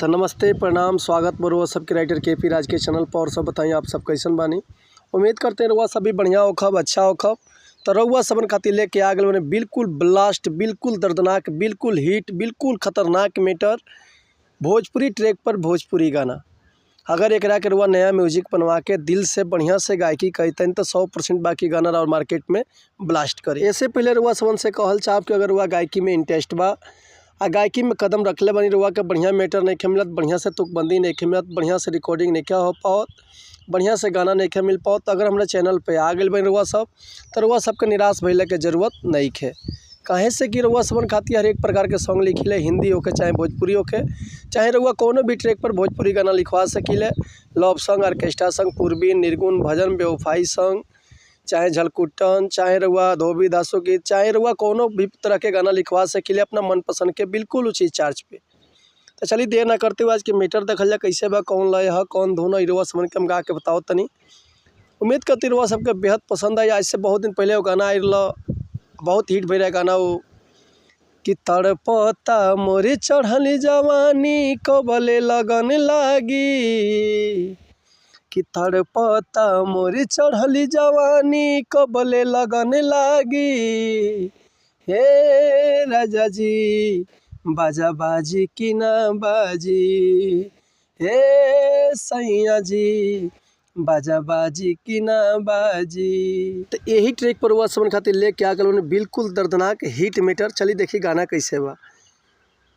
तो नमस्ते प्रणाम स्वागत बरुआ सबके राइटर के राज के चैनल पर। और सब बताइए आप सब कैसन बानी। उम्मीद करते हैं रउआ सभी बढ़िया होखब अच्छा होखब। तो रउआ सबन खातिर लेके आ गए मैंने बिल्कुल ब्लास्ट, बिल्कुल दर्दनाक, बिल्कुल हिट, बिल्कुल खतरनाक मैटर भोजपुरी ट्रैक पर भोजपुरी गाना। अगर एकरा के रउआ नया म्यूजिक बनवा के दिल से बढ़िया से गायकी कहते तो 100% बाकी गाना और मार्केट में ब्लास्ट करे। ऐसे पहले रउआ सबन से कहल चाहब कि अगर रउआ गायकी में इंटरेस्ट बा आ गायकी में कदम रखले बनी रउआ के बढ़िया मैटर नहीं मिलत, बढ़िया से तुकबंदी नहीं मिलत, बढ़िया से रिकॉर्डिंग नहीं हो पाओत, बढ़िया से गाना नहीं मिल पाओ। तो अगर हमारे चैनल पे आ गए बनी रउआ सब तो रउआ सबके निराश भइले के जरूरत नहीं है। काहे से कि रउआ सबन खातिर हर एक प्रकार के सॉन्ग लिखिले, हिंदी होके चाहे भोजपुरी होके, चाहे रउआ कोनो भी ट्रैक पर भोजपुरी गाना लिखवा सकिले। लव सॉन्ग, ऑर्केस्ट्रा सॉन्ग, पूर्वी, निर्गुण, भजन, बेवफाई सॉन्ग, चाहे झलकुट्टन, चाहे रउआ धोबी दासो गीत, चाहे रउआ कोनो भी तरह के गाना लिखवा सकिले अपना मनपसंद के बिल्कुल उचित चार्ज पे। तो चलिए देर ना करते हुए आज के मीटर देखल जाए कैसे बा, कौन लय है कौन धुन है, रउआ समझ के हम गा के बताओ तनी। उम्मीद करती रउआ सबके बेहद पसंद आई। आज से बहुत दिन पहले वो गाना आयल, बहुत हिट भइल गाना वो कि तड़पता मोरे चढ़ली जवानी कबले लगन लागी, कि तड़पता मोरे चढ़ली जवानी कबले लगन लागी। हे राजा जी बाजा बाजी कि ना बाजी, हे सैया जी बाजा बाजी कि ना बाजी। तो यही ट्रैक पर वह समन खातिर लेके आ गए बिल्कुल दर्दनाक हिट मीटर। चलिए देखिए गाना कैसे बा।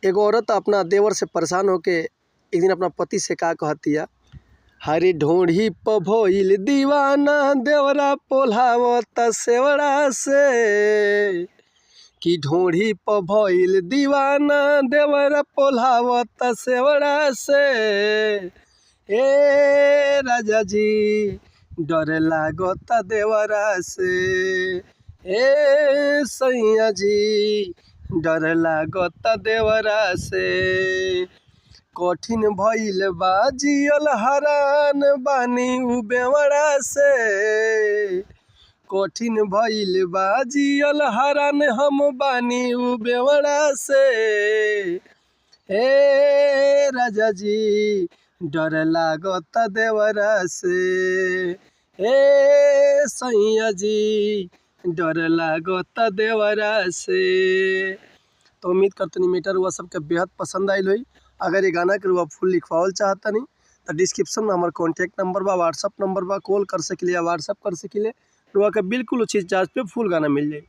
एगो औरत अपना देवर से परेशान होके एक दिन अपना पति से का कहतिया, हरी ढोढ़ी प भइल दीवाना देवरा पोल्हावत सेवड़ा से, कि ढोढ़ी प भइल दीवाना देवरा पोल्हावत सेवड़ा से। ए राजा जी डर लागत देवरा से, ए सैया जी डर लागत देवरा से। कठिन भइल बा जियल हरान बानी उ बेवड़ा से, कठिन भइल बा जियल हरान हम बानी उ बेवड़ा से। हे राजा जी डर लागत देवरा से, ए सैया जी डर लागत देवरा से। तो उम्मीद करते नहीं मीटर हुआ सबके बेहद पसंद आयल हुई। अगर ये गाना के रुआ फुल लिखवाल चाहता नहीं तो डिस्क्रिप्शन में हमारा कॉन्टैक्ट नंबर बा, व्हाट्सअप नंबर बा, कॉल कर सकिले या व्हाट्सअप कर सकिले। रुआ के बिल्कुल उचित चार्ज पे फुल गाना मिल जाए।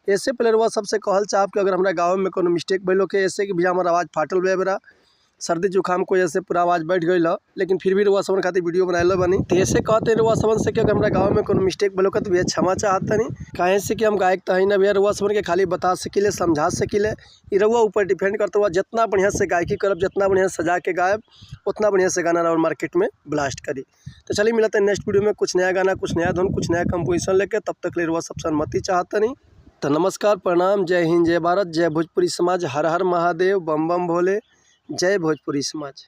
ऐसे पहले रुआ सबसे कहल चाहब कि अगर हमारा गाँव में कोनो मिस्टेक भइल के, ऐसे कि भैया हमारा आवाज़ फाटल बे बेरा सर्दी जुकाम को जैसे पूरा आवाज़ बैठ गई, लेकिन फिर भी रुआ सबन खातिर वीडियो बनाए बनी। तो ऐसे कहते रुआ सबन से कि अगर हमारे गाँव में कोनो मिस्टेक भइल तो भैया क्षमा चाहता नहीं। काहे से कि हम गायक तो ही ना भैया, रुआ सबन के खाली बता सकिले समझा सकिले। ये रुआ ऊपर डिपेंड करता हुआ जितना बढ़िया से गायकी करब, जितना बढ़िया सजा के गायब, उतना बढ़िया से गाना और मार्केट में ब्लास्ट करी। तो चलिए मिलते हैं नेक्स्ट वीडियो में कुछ नया गाना, कुछ नया धुन, कुछ नया कंपोजिशन लेके। तब तक ले रुआ सबसे अनुमति चाहता नहीं। तो नमस्कार प्रणाम, जय हिंद, जय भारत, जय भोजपुरी समाज, हर हर महादेव, बम बम भोले, जय भोजपुरी समाज।